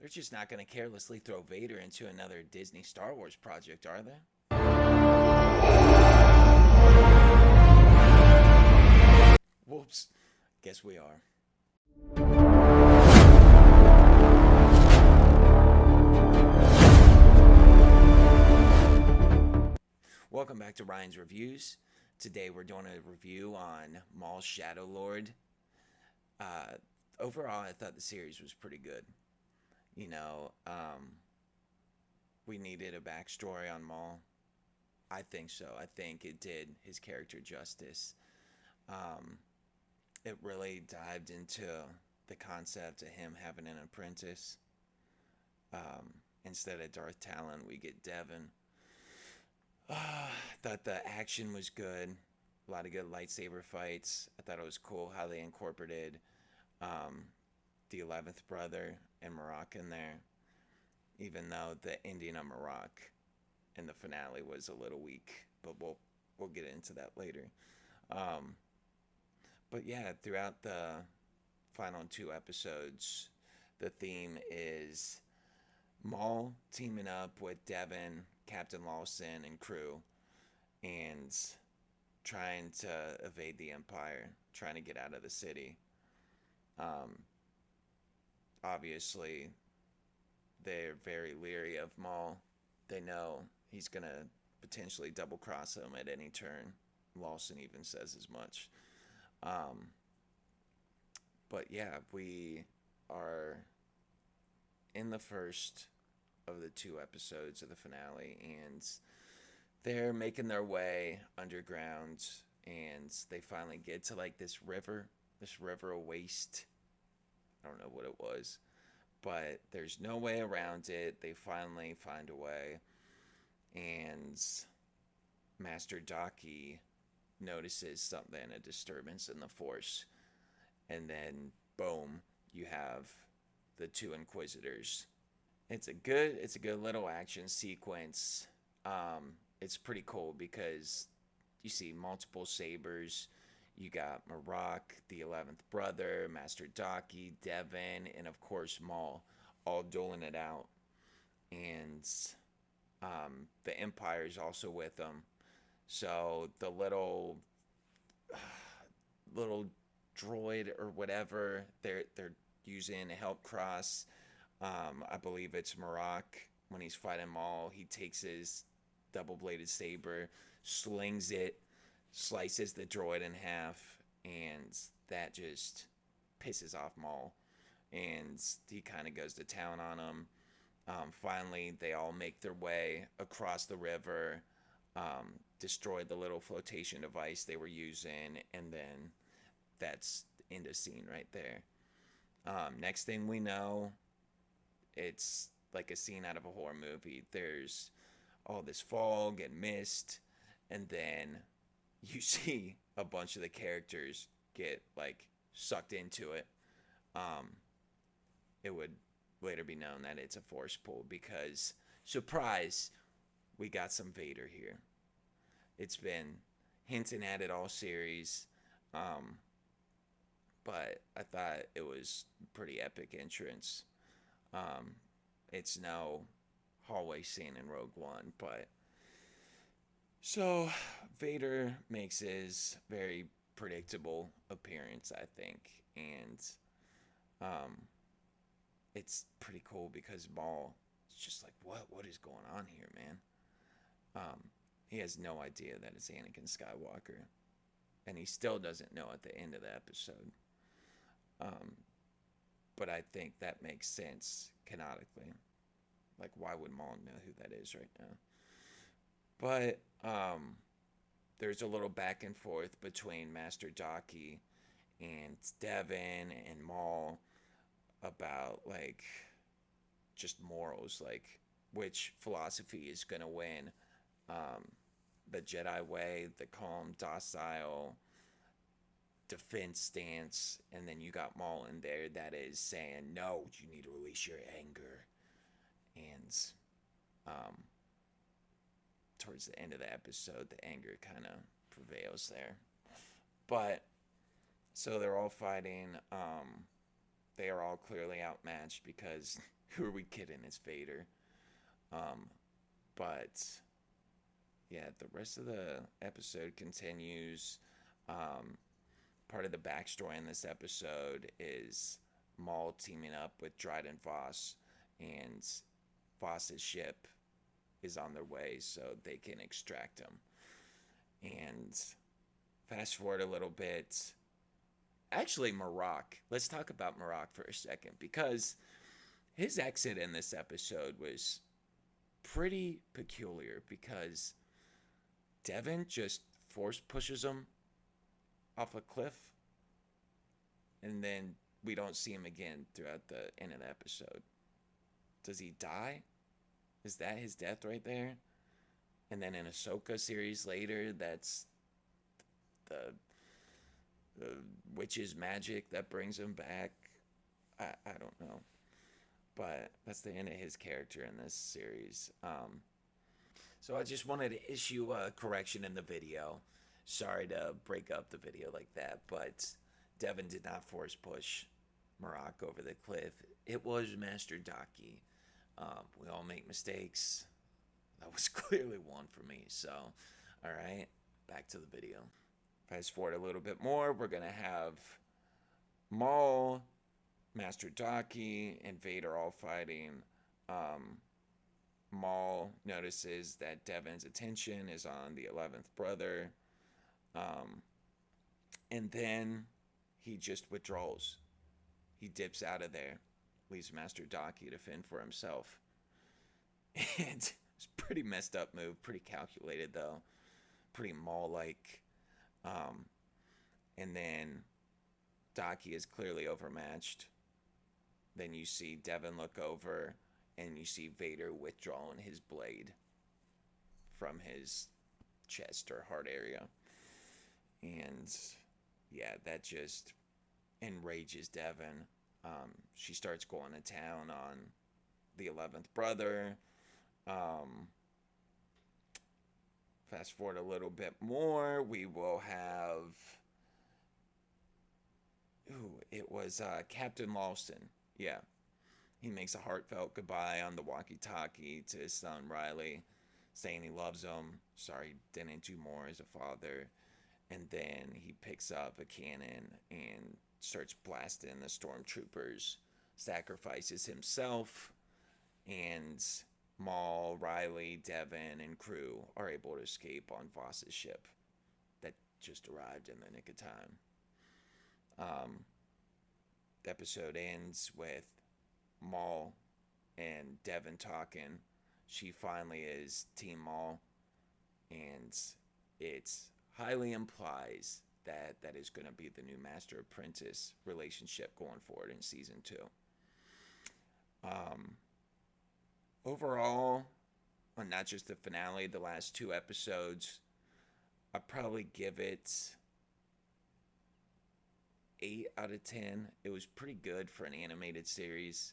They're just not going to carelessly throw Vader into another Disney Star Wars project, are they? Whoops. Guess we are. Welcome back to Ryan's Reviews. Today we're doing a review on Maul's Shadow Lord. Overall, I thought the series was pretty good. You know, we needed a backstory on Maul. I think so. I think it did his character justice. It really dived into the concept of him having an apprentice. Instead of Darth Talon, we get Devin. I thought the action was good. A lot of good lightsaber fights. I thought it was cool how they incorporated the 11th brother and Marok in there. Even though the ending of Marok in the finale was a little weak. But we'll get into that later. But yeah, throughout the final 2 episodes, the theme is Maul teaming up with Devin, Captain Lawson, and crew, and trying to evade the Empire, trying to get out of the city. Obviously, they're very leery of Maul. They know he's going to potentially double-cross them at any turn. Lawson even says as much. But yeah, we are in the first of the 2 episodes of the finale, and they're making their way underground, and they finally get to like this river of waste. I don't know what it was, but there's no way around it. They finally find a way, and Master Daki notices something, a disturbance in the Force, and then boom, you have the 2 Inquisitors. It's a good little action sequence. It's pretty cool because you see multiple sabers. You got Marok, the 11th brother, Master Daki, Devin, and of course Maul, all dueling it out. And the Empire is also with them. So the little droid or whatever they're using to help cross, I believe it's Marok. When he's fighting Maul, he takes his double-bladed saber, slings it, slices the droid in half, and that just pisses off Maul. And he kind of goes to town on him. Finally, they all make their way across the river, destroy the little flotation device they were using, and then that's the end of scene right there. Next thing we know, it's like a scene out of a horror movie. There's all this fog and mist, and then you see a bunch of the characters get like sucked into it. It would later be known that it's a force pull because, surprise, we got some Vader here. It's been hinting at it all series, but I thought it was a pretty epic entrance. It's no hallway scene in Rogue One, but so Vader makes his very predictable appearance, I think, and it's pretty cool because Maul is just like, what is going on here, man? He has no idea that it's Anakin Skywalker, and he still doesn't know at the end of the episode. But I think that makes sense canonically. Like, why would Maul know who that is right now? But there's a little back and forth between Master Daki and Devin and Maul about, like, just morals, like, which philosophy is going to win. The Jedi way, the calm, docile, defense stance, and then you got Maul in there that is saying, no, you need to release your anger. And towards the end of the episode, the anger kind of prevails there. But so they're all fighting. they are all clearly outmatched because who are we kidding? It's Vader. Um, but yeah, the rest of the episode continues. Um, Part of the backstory in this episode is Maul teaming up with Dryden Voss, and Voss's ship is on their way so they can extract him. And fast forward a little bit. Actually, Marak. Let's talk about Marak for a second because his exit in this episode was pretty peculiar because Devin just force pushes him off a cliff, and then we don't see him again throughout the end of the episode. Does he die? Is that his death right there? And then in Ahsoka series later, that's the the witch's magic that brings him back. I don't know, but that's the end of his character in this series. So I just wanted to issue a correction in the video. Sorry to break up the video like that, but Devin did not force push Marak over the cliff. It was Master Daki. We all make mistakes. That was clearly one for me. So, all right, back to the video. Fast forward a little bit more. We're going to have Maul, Master Daki, and Vader all fighting. Maul notices that Devin's attention is on the 11th brother. And then he just withdraws. He dips out of there, leaves Master Daki to fend for himself. And it's a pretty messed up move, pretty calculated though, pretty Maul-like. And then Daki is clearly overmatched. Then you see Devin look over, and you see Vader withdrawing his blade from his chest or heart area. And yeah, that just enrages Devin. She starts going to town on the 11th brother. Fast forward a little bit more, we will have... it was Captain Lawson. Yeah. He makes a heartfelt goodbye on the walkie-talkie to his son Riley, saying he loves him. Sorry he didn't do more as a father. And then he picks up a cannon and starts blasting the stormtroopers, sacrifices himself, and Maul, Riley, Devin, and crew are able to escape on Voss's ship that just arrived in the nick of time. The episode ends with Maul and Devin talking. She finally is Team Maul, and it highly implies that that is going to be the new master apprentice relationship going forward in season 2. Overall, on not just the finale, the last 2 episodes, I'd probably give it 8 out of 10. It was pretty good for an animated series.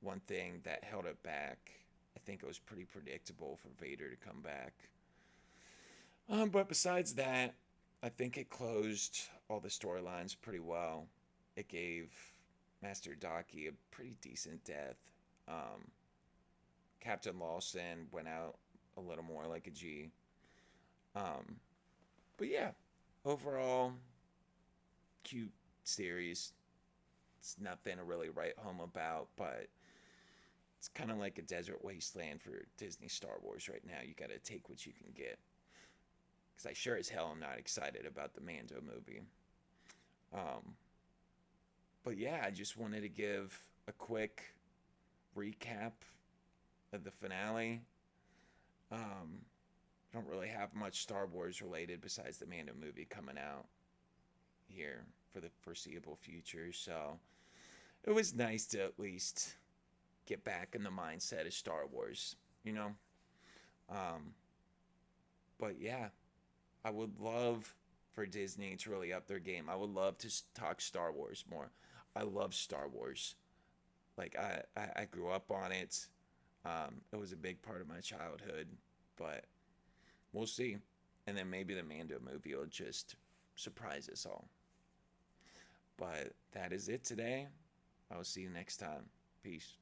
One thing that held it back, I think it was pretty predictable for Vader to come back. But besides that, I think it closed all the storylines pretty well. It gave Master Daki a pretty decent death. Captain Lawson went out a little more like a G. But yeah, overall, cute series. It's nothing to really write home about, but it's kind of like a desert wasteland for Disney Star Wars right now. You gotta take what you can get. Because I sure as hell am not excited about the Mando movie. But yeah, I just wanted to give a quick recap of the finale. I don't really have much Star Wars related besides the Mando movie coming out here for the foreseeable future. So it was nice to at least get back in the mindset of Star Wars, you know? But yeah, I would love for Disney to really up their game. I would love to talk Star Wars more. I love Star Wars. Like, I grew up on it. It was a big part of my childhood, but we'll see. And then maybe the Mando movie will just surprise us all. But that is it today. I will see you next time. Peace.